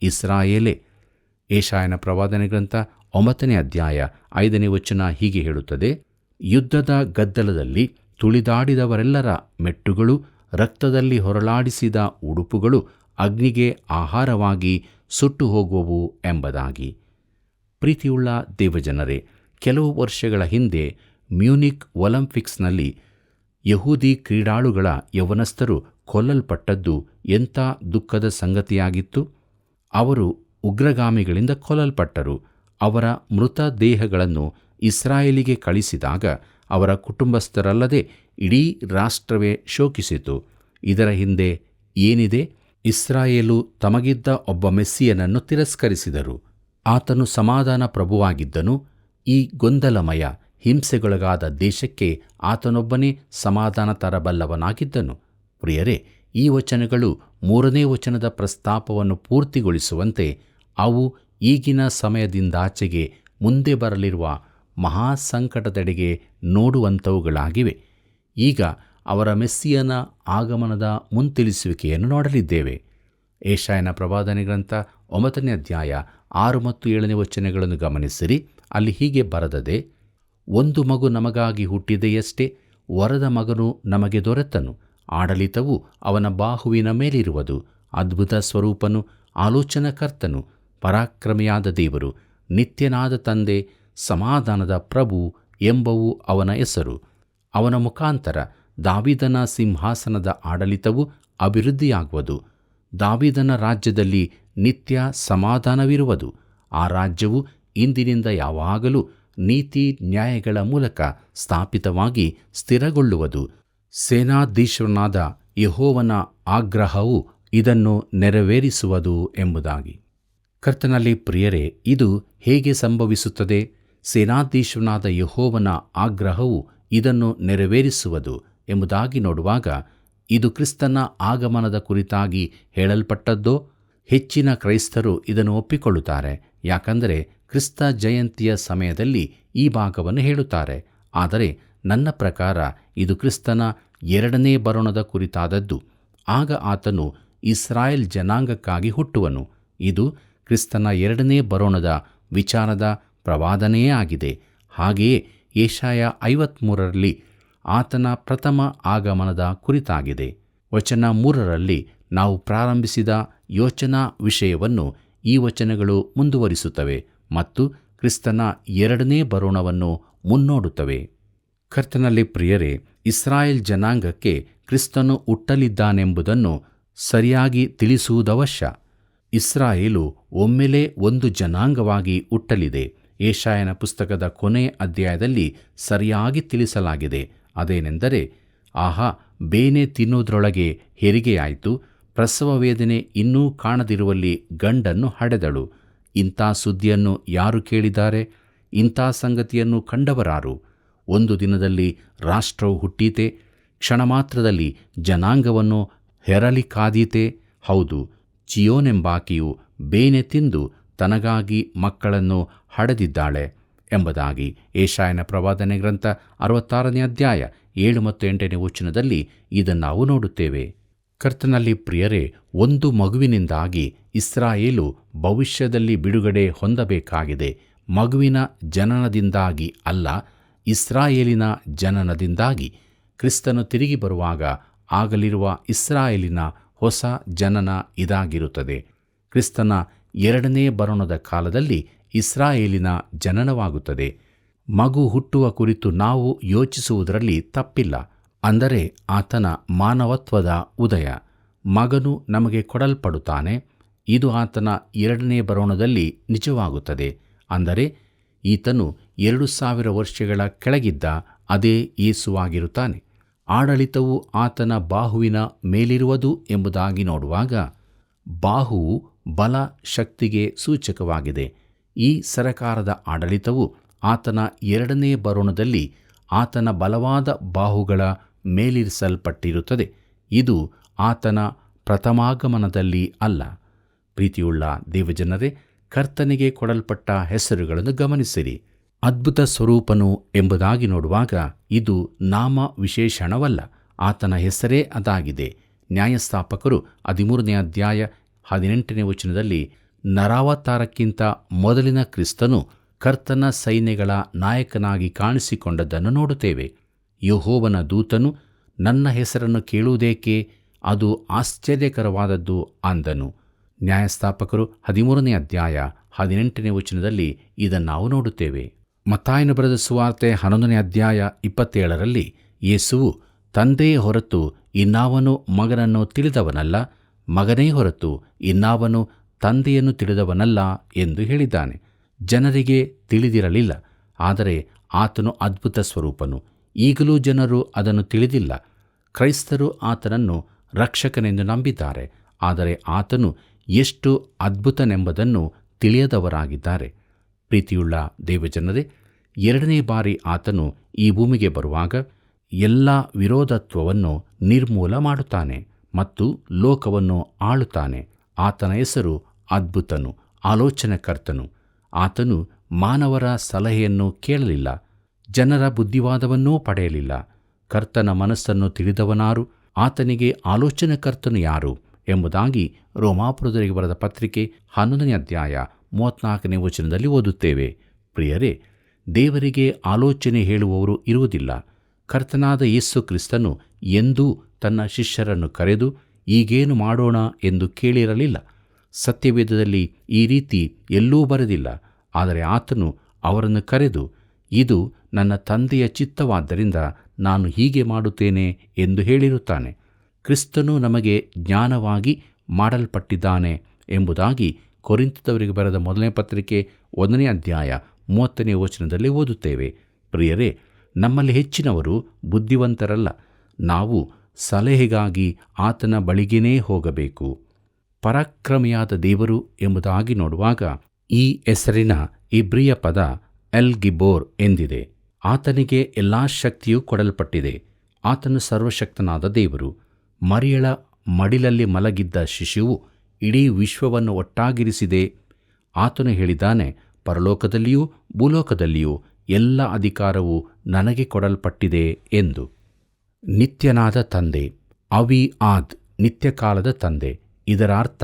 Speaker 2: ಇಸ್ರಾಯೇಲೇ. ಯೆಶಾಯನ ಪ್ರವಾದನೆ ಗ್ರಂಥ 9ನೇ ಅಧ್ಯಾಯ 5ನೇ ವಚನ ಹೀಗೆ ಹೇಳುತ್ತದೆ: ಯುದ್ಧದ ಗದ್ದಲದಲ್ಲಿ ತುಳಿದಾಡಿದವರೆಲ್ಲರ ಮೆಟ್ಟುಗಳು, ರಕ್ತದಲ್ಲಿ ಹೊರಳಾಡಿಸಿದ ಉಡುಪುಗಳು ಅಗ್ನಿಗೆ ಆಹಾರವಾಗಿ ಸುಟ್ಟು ಹೋಗುವವು ಎಂಬುದಾಗಿ. ಪ್ರೀತಿಯುಳ್ಳ ದೇವಜನರೇ, ಕೆಲವು ವರ್ಷಗಳ ಹಿಂದೆ ಮ್ಯೂನಿಕ್ ಒಲಿಂಪಿಕ್ಸ್ನಲ್ಲಿ ಯಹೂದಿ ಕ್ರೀಡಾಳುಗಳ ಯೌವನಸ್ಥರು ಕೊಲ್ಲಲ್ಪಟ್ಟದ್ದು ಎಂಥ ದುಃಖದ ಸಂಗತಿಯಾಗಿತ್ತು. ಅವರು ಉಗ್ರಗಾಮಿಗಳಿಂದ ಕೊಲ್ಲಲ್ಪಟ್ಟರು. ಅವರ ಮೃತ ದೇಹಗಳನ್ನು ಇಸ್ರಾಯೇಲಿಗೆ ಕಳಿಸಿದಾಗ ಅವರ ಕುಟುಂಬಸ್ಥರಲ್ಲದೆ ಇಡೀ ರಾಷ್ಟ್ರವೇ ಶೋಕಿಸಿತು. ಇದರ ಹಿಂದೆ ಏನಿದೆ? ಇಸ್ರಾಯೇಲು ತಮಗಿದ್ದ ಒಬ್ಬ ಮೆಸ್ಸಿಯನನ್ನು ತಿರಸ್ಕರಿಸಿದರು. ಆತನು ಸಮಾಧಾನ ಪ್ರಭುವಾಗಿದ್ದನು. ಈ ಗೊಂದಲಮಯ ಹಿಂಸೆಗೊಳಗಾದ ದೇಶಕ್ಕೆ ಆತನೊಬ್ಬನೇ ಸಮಾಧಾನ ತರಬಲ್ಲವನಾಗಿದ್ದನು. ಪ್ರಿಯರೇ, ಈ ವಚನಗಳು 3ನೇ ವಚನದ ಪ್ರಸ್ತಾಪವನ್ನು ಪೂರ್ತಿಗೊಳಿಸುವಂತೆ ಅವು ಈಗಿನ ಸಮಯದಿಂದಾಚೆಗೆ ಮುಂದೆ ಬರಲಿರುವ ಮಹಾಸಂಕಟದೆಡೆಗೆ ನೋಡುವಂಥವುಗಳಾಗಿವೆ. ಈಗ ಅವರ ಮೆಸ್ಸಿಯನ ಆಗಮನದ ಮುಂತಿಳಿಸುವಿಕೆಯನ್ನು ನೋಡಲಿದ್ದೇವೆ. ಯೆಶಾಯನ ಪ್ರವಾದನೆ ಗ್ರಂಥ 9ನೇ ಅಧ್ಯಾಯ 6 ಮತ್ತು 7ನೇ ವಚನಗಳನ್ನು ಗಮನಿಸಿರಿ. ಅಲ್ಲಿ ಹೀಗೆ ಬರೆದದೆ: ಒಂದು ಮಗು ನಮಗಾಗಿ ಹುಟ್ಟಿದೆಯಷ್ಟೇ, ವರದ ಮಗನು ನಮಗೆ ದೊರೆತನು. ಆಡಳಿತವು ಅವನ ಬಾಹುವಿನ ಮೇಲಿರುವುದು. ಅದ್ಭುತ ಸ್ವರೂಪನು, ಆಲೋಚನಕರ್ತನು, ಪರಾಕ್ರಮಿಯಾದ ದೇವರು, ನಿತ್ಯನಾದ ತಂದೆ, ಸಮಾಧಾನದ ಪ್ರಭು ಎಂಬವು ಅವನ ಹೆಸರು. ಅವನ ಮುಖಾಂತರ ದಾವೀದನ ಸಿಂಹಾಸನದ ಆಡಳಿತವು ಅಭಿವೃದ್ಧಿಯಾಗುವುದು. ದಾವೀದನ ರಾಜ್ಯದಲ್ಲಿ ನಿತ್ಯ ಸಮಾಧಾನವಿರುವುದು. ಆ ರಾಜ್ಯವು ಇಂದಿನಿಂದ ಯಾವಾಗಲೂ ನೀತಿ ನ್ಯಾಯಗಳ ಮೂಲಕ ಸ್ಥಾಪಿತವಾಗಿ ಸ್ಥಿರಗೊಳ್ಳುವುದು. ಸೇನಾಧೀಶ್ವರನಾದ ಯೆಹೋವನ ಆಗ್ರಹವು ಇದನ್ನು ನೆರವೇರಿಸುವುದು ಎಂಬುದಾಗಿ. ಕರ್ತನಲ್ಲಿ ಪ್ರಿಯರೇ, ಇದು ಹೇಗೆ ಸಂಭವಿಸುತ್ತದೆ? ಸೇನಾಧೀಶ್ವರನಾದ ಯೆಹೋವನ ಆಗ್ರಹವು ಇದನ್ನು ನೆರವೇರಿಸುವುದು ಎಂಬುದಾಗಿ ನೋಡುವಾಗ, ಇದು ಕ್ರಿಸ್ತನ ಆಗಮನದ ಕುರಿತಾಗಿ ಹೇಳಲ್ಪಟ್ಟದ್ದೋ? ಹೆಚ್ಚಿನ ಕ್ರೈಸ್ತರು ಇದನ್ನು ಒಪ್ಪಿಕೊಳ್ಳುತ್ತಾರೆ, ಯಾಕಂದರೆ ಕ್ರಿಸ್ತ ಜಯಂತಿಯ ಸಮಯದಲ್ಲಿ ಈ ಭಾಗವನ್ನು ಹೇಳುತ್ತಾರೆ. ಆದರೆ ನನ್ನ ಪ್ರಕಾರ ಇದು ಕ್ರಿಸ್ತನ ಎರಡನೇ ಬರೋಣದ ಕುರಿತಾದದ್ದು. ಆಗ ಆತನು ಇಸ್ರಾಯೇಲ್ ಜನಾಂಗಕ್ಕಾಗಿ ಹುಟ್ಟುವನು. ಇದು ಕ್ರಿಸ್ತನ ಎರಡನೇ ಬರೋಣದ ವಿಚಾರದ ಪ್ರವಾದನೆಯೇ ಆಗಿದೆ. ಹಾಗೆಯೇ ಯೆಶಾಯ 53ರಲ್ಲಿ ಆತನ ಪ್ರಥಮ ಆಗಮನದ ಕುರಿತಾಗಿದೆ. ವಚನ 3ರಲ್ಲಿ ನಾವು ಪ್ರಾರಂಭಿಸಿದ ಯೋಚನಾ ವಿಷಯವನ್ನು ಈ ವಚನಗಳು ಮುಂದುವರಿಸುತ್ತವೆ ಮತ್ತು ಕ್ರಿಸ್ತನ ಎರಡನೇ ಬರೋಣವನ್ನು ಮುನ್ನೋಡುತ್ತವೆ. ಕರ್ತನಲ್ಲಿ ಪ್ರಿಯರೇ, ಇಸ್ರಾಯೇಲ್ ಜನಾಂಗಕ್ಕೆ ಕ್ರಿಸ್ತನು ಹುಟ್ಟಲಿದ್ದಾನೆಂಬುದನ್ನು ಸರಿಯಾಗಿ ತಿಳಿಸುವುದವಶ್ಯ. ಇಸ್ರಾಯೇಲು ಒಮ್ಮೆಲೇ ಒಂದು ಜನಾಂಗವಾಗಿ ಹುಟ್ಟಲಿದೆ. ಯೆಶಾಯನ ಪುಸ್ತಕದ ಕೊನೆಯ ಅಧ್ಯಾಯದಲ್ಲಿ ಸರಿಯಾಗಿ ತಿಳಿಸಲಾಗಿದೆ. ಅದೇನೆಂದರೆ, ಆಹಾ, ಬೇನೆ ತಿನ್ನುವುದರೊಳಗೆ ಹೆರಿಗೆಯಾಯಿತು, ಪ್ರಸವ ವೇದನೆ ಇನ್ನೂ ಕಾಣದಿರುವಲ್ಲಿ ಗಂಡನ್ನು ಹಡೆದಳು. ಇಂಥ ಸುದ್ದಿಯನ್ನು ಯಾರು ಕೇಳಿದ್ದಾರೆ? ಇಂಥ ಸಂಗತಿಯನ್ನು ಕಂಡವರಾರು? ಒಂದು ದಿನದಲ್ಲಿ ರಾಷ್ಟ್ರವು ಹುಟ್ಟೀತೆ, ಕ್ಷಣ ಮಾತ್ರದಲ್ಲಿ ಜನಾಂಗವನ್ನು ಹೆರಲಿಕ್ಕಾದೀತೆ. ಹೌದು, ಚಿಯೋನೆಂಬಾಕೆಯು ಬೇನೆ ತಿಂದು ತನಗಾಗಿ ಮಕ್ಕಳನ್ನು ಹಡೆದಿದ್ದಾಳೆ ಎಂಬುದಾಗಿ ಯೆಶಾಯನ ಪ್ರವಾದನೆ ಗ್ರಂಥ 66ನೇ ಅಧ್ಯಾಯ 7 ಮತ್ತು 8ನೇ ವಚನದಲ್ಲಿ ಇದನ್ನು ನಾವು ನೋಡುತ್ತೇವೆ. ಕರ್ತನಲ್ಲಿ ಪ್ರಿಯರೇ, ಒಂದು ಮಗುವಿನಿಂದಾಗಿ ಇಸ್ರಾಯೇಲು ಭವಿಷ್ಯದಲ್ಲಿ ಬಿಡುಗಡೆ ಹೊಂದಬೇಕಾಗಿದೆ. ಮಗುವಿನ ಜನನದಿಂದಾಗಿ ಅಲ್ಲ, ಇಸ್ರಾಯೇಲಿನ ಜನನದಿಂದಾಗಿ. ಕ್ರಿಸ್ತನು ತಿರುಗಿ ಬರುವಾಗ ಆಗಲಿರುವ ಇಸ್ರಾಯೇಲಿನ ಹೊಸ ಜನನ ಇದಾಗಿರುತ್ತದೆ. ಕ್ರಿಸ್ತನ ಎರಡನೇ ಬರೋಣದ ಕಾಲದಲ್ಲಿ ಇಸ್ರಾಯೇಲಿನ ಜನನವಾಗುತ್ತದೆ. ಮಗು ಹುಟ್ಟುವ ಕುರಿತು ನಾವು ಯೋಚಿಸುವುದರಲ್ಲಿ ತಪ್ಪಿಲ್ಲ. ಅಂದರೆ ಆತನ ಮಾನವತ್ವದ ಉದಯ. ಮಗನು ನಮಗೆ ಕೊಡಲ್ಪಡುತ್ತಾನೆ. ಇದು ಆತನ ಎರಡನೇ ಬರೋಣದಲ್ಲಿ ನಿಜವಾಗುತ್ತದೆ. ಅಂದರೆ ಈತನು 2000 ವರ್ಷಗಳ ಕೆಳಗಿದ್ದ ಅದೇ ಯೇಸುವಾಗಿರುತ್ತಾನೆ. ಆಡಳಿತವು ಆತನ ಬಾಹುವಿನ ಮೇಲಿರುವುದು ಎಂಬುದಾಗಿ ನೋಡುವಾಗ, ಬಾಹುವು ಬಲ ಶಕ್ತಿಗೆ ಸೂಚಕವಾಗಿದೆ. ಈ ಸರಕಾರದ ಆಡಳಿತವು ಆತನ ಎರಡನೇ ಬರೋಣದಲ್ಲಿ ಆತನ ಬಲವಾದ ಬಾಹುಗಳ ಮೇಲಿರಿಸಲ್ಪಟ್ಟಿರುತ್ತದೆ. ಇದು ಆತನ ಪ್ರಥಮಾಗಮನದಲ್ಲಿ ಅಲ್ಲ. ಪ್ರೀತಿಯುಳ್ಳ ದೇವಜನರೇ, ಕರ್ತನಿಗೆ ಕೊಡಲ್ಪಟ್ಟ ಹೆಸರುಗಳನ್ನು ಗಮನಿಸಿರಿ. ಅದ್ಭುತ ಸ್ವರೂಪನು ಎಂಬುದಾಗಿ ನೋಡುವಾಗ ಇದು ನಾಮ ವಿಶೇಷಣವಲ್ಲ, ಆತನ ಹೆಸರೇ ಅದಾಗಿದೆ. ನ್ಯಾಯಸ್ಥಾಪಕರು 13ನೇ ಅಧ್ಯಾಯ 18ನೇ ವಚನದಲ್ಲಿ ನರಾವತಾರಕ್ಕಿಂತ ಮೊದಲಿನ ಕ್ರಿಸ್ತನು ಕರ್ತನ ಸೈನ್ಯಗಳ ನಾಯಕನಾಗಿ ಕಾಣಿಸಿಕೊಂಡದ್ದನ್ನು ನೋಡುತ್ತೇವೆ. ಯೆಹೋವನ ದೂತನು ನನ್ನ ಹೆಸರನ್ನು ಕೇಳುವುದೇಕೆ? ಅದು ಆಶ್ಚರ್ಯಕರವಾದದ್ದು ಅಂದನು. ನ್ಯಾಯಸ್ಥಾಪಕರು 13ನೇ ಅಧ್ಯಾಯ 18ನೇ ವಚನದಲ್ಲಿ ಇದನ್ನು ನಾವು ನೋಡುತ್ತೇವೆ. ಮತ್ತಾಯನ ಬರೆದ ಸುವಾರ್ತೆ 11ನೇ ಅಧ್ಯಾಯ 27ರಲ್ಲಿ ಯೇಸುವು ತಂದೆಯೇ ಹೊರತು ಇನ್ನಾವನು ಮಗನನ್ನು ತಿಳಿದವನಲ್ಲ, ಮಗನೇ ಹೊರತು ಇನ್ನಾವನು ತಂದೆಯನ್ನು ತಿಳಿದವನಲ್ಲ ಎಂದು ಹೇಳಿದ್ದಾನೆ. ಜನರಿಗೆ ತಿಳಿದಿರಲಿಲ್ಲ, ಆದರೆ ಆತನು ಅದ್ಭುತ ಸ್ವರೂಪನು. ಈಗಲೂ ಜನರು ಅದನ್ನು ತಿಳಿದಿಲ್ಲ. ಕ್ರೈಸ್ತರು ಆತನನ್ನು ರಕ್ಷಕನೆಂದು ನಂಬಿದ್ದಾರೆ, ಆದರೆ ಆತನು ಎಷ್ಟು ಅದ್ಭುತನೆಂಬುದನ್ನು ತಿಳಿಯದವರಾಗಿದ್ದಾರೆ. ಪ್ರೀತಿಯುಳ್ಳ ದೇವಜನರೇ, ಎರಡನೇ ಬಾರಿ ಆತನು ಈ ಭೂಮಿಗೆ ಬರುವಾಗ ಎಲ್ಲ ವಿರೋಧತ್ವವನ್ನು ನಿರ್ಮೂಲ ಮಾಡುತ್ತಾನೆ ಮತ್ತು ಲೋಕವನ್ನು ಆಳುತ್ತಾನೆ. ಆತನ ಹೆಸರು ಅದ್ಭುತನು, ಆಲೋಚನಕರ್ತನು. ಆತನು ಮಾನವರ ಸಲಹೆಯನ್ನು ಕೇಳಲಿಲ್ಲ, ಜನರ ಬುದ್ಧಿವಾದವನ್ನೂ ಪಡೆಯಲಿಲ್ಲ. ಕರ್ತನ ಮನಸ್ಸನ್ನು ತಿಳಿದವನಾರು? ಆತನಿಗೆ ಆಲೋಚನಕರ್ತನು ಯಾರು ಎಂಬುದಾಗಿ ರೋಮಾಪುರದವರಿಗೆ ಬರೆದ ಪತ್ರಿಕೆ 11ನೇ ಅಧ್ಯಾಯ 34ನೇ ವಚನದಲ್ಲಿ ಓದುತ್ತೇವೆ. ಪ್ರಿಯರೇ, ದೇವರಿಗೆ ಆಲೋಚನೆ ಹೇಳುವವರು ಇರುವುದಿಲ್ಲ. ಕರ್ತನಾದ ಯೇಸು ಕ್ರಿಸ್ತನು ಎಂದೂ ತನ್ನ ಶಿಷ್ಯರನ್ನು ಕರೆದು ಈಗೇನು ಮಾಡೋಣ ಎಂದು ಕೇಳಿರಲಿಲ್ಲ. ಸತ್ಯವೇದದಲ್ಲಿ ಈ ರೀತಿ ಎಲ್ಲೂ ಬರೆದಿಲ್ಲ. ಆದರೆ ಆತನು ಅವರನ್ನು ಕರೆದು, ಇದು ನನ್ನ ತಂದೆಯ ಚಿತ್ತವಾದ್ದರಿಂದ ನಾನು ಹೀಗೆ ಮಾಡುತ್ತೇನೆ ಎಂದು ಹೇಳಿರುತ್ತಾನೆ. ಕ್ರಿಸ್ತನು ನಮಗೆ ಜ್ಞಾನವಾಗಿ ಮಾಡಲ್ಪಟ್ಟಿದ್ದಾನೆ ಎಂಬುದಾಗಿ ಕೊರಿಂಥದವರಿಗೆ ಬರೆದ ಮೊದಲನೇ ಪತ್ರಿಕೆ 1ನೇ ಅಧ್ಯಾಯ 30ನೇ ವಚನದಲ್ಲಿ ಓದುತ್ತೇವೆ. ಪ್ರಿಯರೇ, ನಮ್ಮಲ್ಲಿ ಹೆಚ್ಚಿನವರು ಬುದ್ಧಿವಂತರಲ್ಲ. ನಾವು ಸಲಹೆಗಾಗಿ ಆತನ ಬಳಿಗೇನೇ ಹೋಗಬೇಕು. ಪರಾಕ್ರಮಿಯಾದ ದೇವರು ಎಂಬುದಾಗಿ ನೋಡುವಾಗ ಈ ಹೆಸರಿನ ಇಬ್ರಿಯ ಪದ ಎಲ್ ಗಿಬೋರ್ ಎಂದಿದೆ. ಆತನಿಗೆ ಎಲ್ಲಾ ಶಕ್ತಿಯೂ ಕೊಡಲ್ಪಟ್ಟಿದೆ. ಆತನು ಸರ್ವಶಕ್ತನಾದ ದೇವರು. ಮರಿಯಳ ಮಡಿಲಲ್ಲಿ ಮಲಗಿದ್ದ ಶಿಶುವು ಇಡೀ ವಿಶ್ವವನ್ನು ಒಟ್ಟಾಗಿರಿಸಿದೆ. ಆತನು ಹೇಳಿದ್ದಾನೆ, ಪರಲೋಕದಲ್ಲಿಯೂ ಭೂಲೋಕದಲ್ಲಿಯೂ ಎಲ್ಲ ಅಧಿಕಾರವು ನನಗೆ ಕೊಡಲ್ಪಟ್ಟಿದೆ ಎಂದು. ನಿತ್ಯನಾದ ತಂದೆ, ಅವಿ ಆದ್, ನಿತ್ಯಕಾಲದ ತಂದೆ. ಇದರ ಅರ್ಥ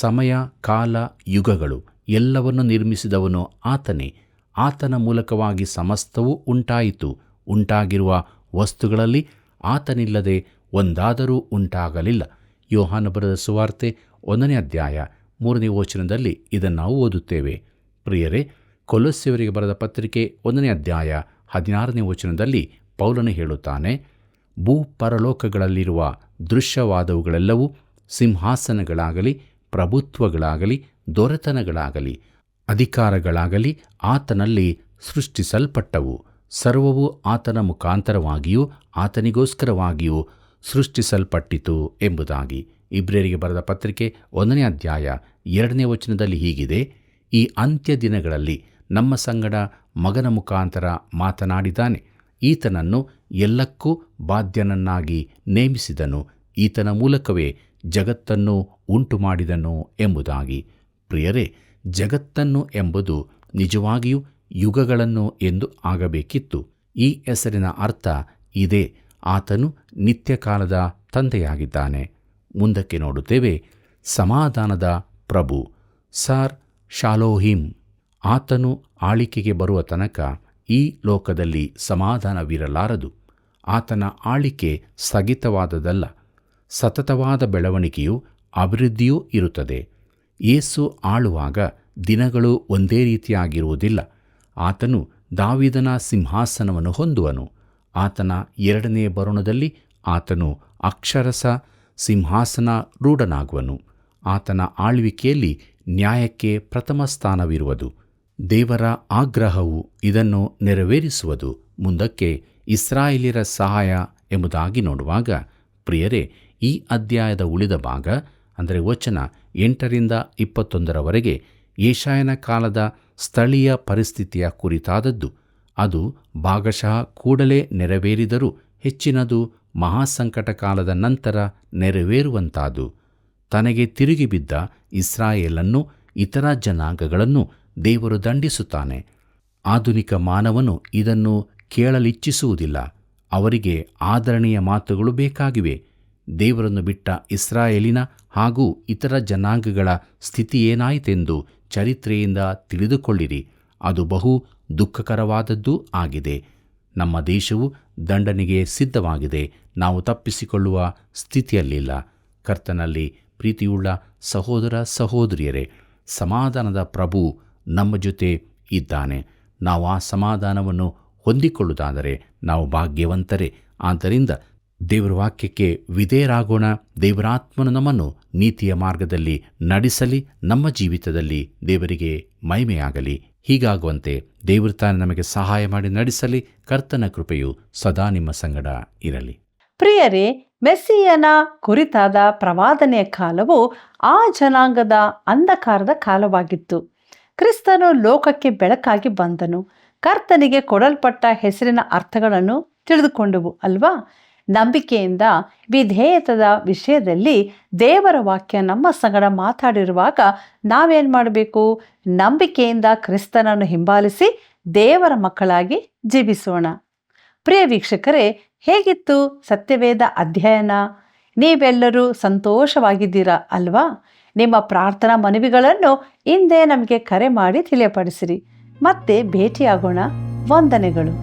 Speaker 2: ಸಮಯ, ಕಾಲ, ಯುಗಗಳು ಎಲ್ಲವನ್ನು ನಿರ್ಮಿಸಿದವನು ಆತನೇ. ಆತನ ಮೂಲಕವಾಗಿ ಸಮಸ್ತವೂ ಉಂಟಾಯಿತು. ಉಂಟಾಗಿರುವ ವಸ್ತುಗಳಲ್ಲಿ ಆತನಿಲ್ಲದೆ ಒಂದಾದರೂ ಉಂಟಾಗಲಿಲ್ಲ. ಯೋಹಾನ ಬರೆದ ಸುವಾರ್ತೆ 1ನೇ ಅಧ್ಯಾಯ 3ನೇ ವಚನದಲ್ಲಿ ಇದನ್ನು ನಾವು ಓದುತ್ತೇವೆ. ಪ್ರಿಯರೇ, ಕೊಲೊಸ್ಸೆಯವರಿಗೆ ಬರೆದ ಪತ್ರಿಕೆ 1ನೇ ಅಧ್ಯಾಯ 16ನೇ ವಚನದಲ್ಲಿ ಪೌಲನು ಹೇಳುತ್ತಾನೆ, ಭೂಪರಲೋಕಗಳಲ್ಲಿರುವ ದೃಶ್ಯವಾದವುಗಳೆಲ್ಲವೂ, ಸಿಂಹಾಸನಗಳಾಗಲಿ, ಪ್ರಭುತ್ವಗಳಾಗಲಿ, ದೊರೆತನಗಳಾಗಲಿ, ಅಧಿಕಾರಗಳಾಗಲಿ ಆತನಲ್ಲಿ ಸೃಷ್ಟಿಸಲ್ಪಟ್ಟವು. ಸರ್ವವು ಆತನ ಮುಖಾಂತರವಾಗಿಯೂ ಆತನಿಗೋಸ್ಕರವಾಗಿಯೂ ಸೃಷ್ಟಿಸಲ್ಪಟ್ಟಿತು ಎಂಬುದಾಗಿ. ಇಬ್ರಿಯರಿಗೆ ಬರೆದ ಪತ್ರಿಕೆ 1ನೇ ಅಧ್ಯಾಯ 2ನೇ ವಚನದಲ್ಲಿ ಹೀಗಿದೆ, ಈ ಅಂತ್ಯ ದಿನಗಳಲ್ಲಿ ನಮ್ಮ ಸಂಗಡ ಮಗನ ಮುಖಾಂತರ ಮಾತನಾಡಿದ್ದಾನೆ. ಈತನನ್ನು ಎಲ್ಲಕ್ಕೂ ಬಾಧ್ಯನನ್ನಾಗಿ ನೇಮಿಸಿದನು. ಈತನ ಮೂಲಕವೇ ಜಗತ್ತನ್ನು ಉಂಟು ಮಾಡಿದನು ಎಂಬುದಾಗಿ. ಪ್ರಿಯರೇ, ಜಗತ್ತನ್ನು ಎಂಬುದು ನಿಜವಾಗಿಯೂ ಯುಗಗಳನ್ನು ಎಂದು ಆಗಬೇಕಿತ್ತು. ಈ ಹೆಸರಿನ ಅರ್ಥ ಇದೇ. ಆತನು ನಿತ್ಯಕಾಲದ ತಂದೆಯಾಗಿದ್ದಾನೆ. ಮುಂದಕ್ಕೆ ನೋಡುತ್ತೇವೆ, ಸಮಾಧಾನದ ಪ್ರಭು, ಸಾರ್ ಶಾಲೋಹಿಮ್. ಆತನು ಆಳಿಕೆಗೆ ಬರುವ ತನಕ ಈ ಲೋಕದಲ್ಲಿ ಸಮಾಧಾನವಿರಲಾರದು. ಆತನ ಆಳಿಕೆ ಸ್ಥಗಿತವಾದದಲ್ಲ, ಸತತವಾದ ಬೆಳವಣಿಗೆಯೂ ಅಭಿವೃದ್ಧಿಯೂ ಇರುತ್ತದೆ. ಯೇಸು ಆಳುವಾಗ ದಿನಗಳು ಒಂದೇ ರೀತಿಯಾಗಿರುವುದಿಲ್ಲ. ಆತನು ದಾವೀದನ ಸಿಂಹಾಸನವನ್ನು ಹೊಂದುವನು. ಆತನ 2ನೇ ಬರುಣದಲ್ಲಿ ಆತನು ಅಕ್ಷರಶಃ ಸಿಂಹಾಸನ ರೂಢನಾಗುವನು. ಆತನ ಆಳ್ವಿಕೆಯಲ್ಲಿ ನ್ಯಾಯಕ್ಕೆ ಪ್ರಥಮ ಸ್ಥಾನವಿರುವುದು. ದೇವರ ಆಗ್ರಹವು ಇದನ್ನು ನೆರವೇರಿಸುವುದು. ಮುಂದಕ್ಕೆ ಇಸ್ರಾಯೇಲ್ಯರ ಸಹಾಯ ಎಂಬುದಾಗಿ ನೋಡುವಾಗ, ಪ್ರಿಯರೇ, ಈ ಅಧ್ಯಾಯದ ಉಳಿದ ಭಾಗ ಅಂದರೆ ವಚನ 8ರಿಂದ 21ರವರೆಗೆ ಯೆಶಾಯನ ಕಾಲದ ಸ್ಥಳೀಯ ಪರಿಸ್ಥಿತಿಯ ಕುರಿತಾದದ್ದು. ಅದು ಭಾಗಶಃ ಕೂಡಲೇ ನೆರವೇರಿದರೂ ಹೆಚ್ಚಿನದು ಮಹಾಸಂಕಟ ಕಾಲದ ನಂತರ ನೆರವೇರುವಂತಾದು. ತನಗೆ ತಿರುಗಿ ಬಿದ್ದ ಇಸ್ರಾಯೇಲನ್ನು, ಇತರ ಜನಾಂಗಗಳನ್ನು ದೇವರು ದಂಡಿಸುತ್ತಾನೆ. ಆಧುನಿಕ ಮಾನವನು ಇದನ್ನು ಕೇಳಲಿಚ್ಛಿಸುವುದಿಲ್ಲ. ಅವರಿಗೆ ಆದರಣೀಯ ಮಾತುಗಳು ಬೇಕಾಗಿವೆ. ದೇವರನ್ನು ಬಿಟ್ಟ ಇಸ್ರಾಯೇಲಿನ ಹಾಗೂ ಇತರ ಜನಾಂಗಗಳ ಸ್ಥಿತಿ ಏನಾಯಿತೆಂದು ಚರಿತ್ರೆಯಿಂದ ತಿಳಿದುಕೊಳ್ಳಿರಿ. ಅದು ಬಹು ದುಃಖಕರವಾದದ್ದೂ ಆಗಿದೆ. ನಮ್ಮ ದೇಶವು ದಂಡನೆಗೆ ಸಿದ್ಧವಾಗಿದೆ. ನಾವು ತಪ್ಪಿಸಿಕೊಳ್ಳುವ ಸ್ಥಿತಿಯಲ್ಲಿಲ್ಲ. ಕರ್ತನಲ್ಲಿ ಪ್ರೀತಿಯುಳ್ಳ ಸಹೋದರ ಸಹೋದರಿಯರೇ, ಸಮಾಧಾನದ ಪ್ರಭು ನಮ್ಮ ಜೊತೆ ಇದ್ದಾನೆ. ನಾವು ಆ ಸಮಾಧಾನವನ್ನು ಹೊಂದಿಕೊಳ್ಳುವುದಾದರೆ ನಾವು ಭಾಗ್ಯವಂತರೇ. ಆದ್ದರಿಂದ ದೇವರ ವಾಕ್ಯಕ್ಕೆ ವಿಧೇಯರಾಗೋಣ. ದೇವರಾತ್ಮನು ನಮ್ಮನ್ನು ನೀತಿಯ ಮಾರ್ಗದಲ್ಲಿ ನಡೆಸಲಿ. ನಮ್ಮ ಜೀವಿತದಲ್ಲಿ ದೇವರಿಗೆ ಮಹಿಮೆಯಾಗಲಿ. ಹೀಗಾಗುವಂತೆ ದೇವರು ತಾನೇ ನಮಗೆ ಸಹಾಯ ಮಾಡಿ ನಡೆಸಲಿ. ಕರ್ತನ ಕೃಪೆಯು ಸದಾ ನಿಮ್ಮ ಸಂಗಡ ಇರಲಿ.
Speaker 1: ಪ್ರಿಯರೇ, ಮೆಸ್ಸಿಯನ ಕುರಿತಾದ ಪ್ರವಾದನೆಯ ಕಾಲವು ಆ ಜನಾಂಗದ ಅಂಧಕಾರದ ಕಾಲವಾಗಿತ್ತು. ಕ್ರಿಸ್ತನು ಲೋಕಕ್ಕೆ ಬೆಳಕಾಗಿ ಬಂದನು. ಕರ್ತನಿಗೆ ಕೊಡಲ್ಪಟ್ಟ ಹೆಸರಿನ ಅರ್ಥಗಳನ್ನು ತಿಳಿದುಕೊಂಡೆವು ಅಲ್ವಾ? ನಂಬಿಕೆಯಿಂದ ವಿಧೇಯತದ ವಿಷಯದಲ್ಲಿ ದೇವರ ವಾಕ್ಯ ನಮ್ಮ ಸಂಗಡ ಮಾತಾಡಿರುವಾಗ ನಾವೇನು ಮಾಡಬೇಕು? ನಂಬಿಕೆಯಿಂದ ಕ್ರಿಸ್ತನನ್ನು ಹಿಂಬಾಲಿಸಿ ದೇವರ ಮಕ್ಕಳಾಗಿ ಜೀವಿಸೋಣ. ಪ್ರಿಯ ವೀಕ್ಷಕರೇ, ಹೇಗಿತ್ತು ಸತ್ಯವೇದ ಅಧ್ಯಯನ? ನೀವೆಲ್ಲರೂ ಸಂತೋಷವಾಗಿದ್ದೀರಾ ಅಲ್ವಾ? ನಿಮ್ಮ ಪ್ರಾರ್ಥನಾ ಮನವಿಗಳನ್ನು ಹಿಂದೆ ನಮಗೆ ಕರೆ ಮಾಡಿ ತಿಳಿಯಪಡಿಸಿರಿ. ಮತ್ತೆ ಭೇಟಿಯಾಗೋಣ. ವಂದನೆಗಳು.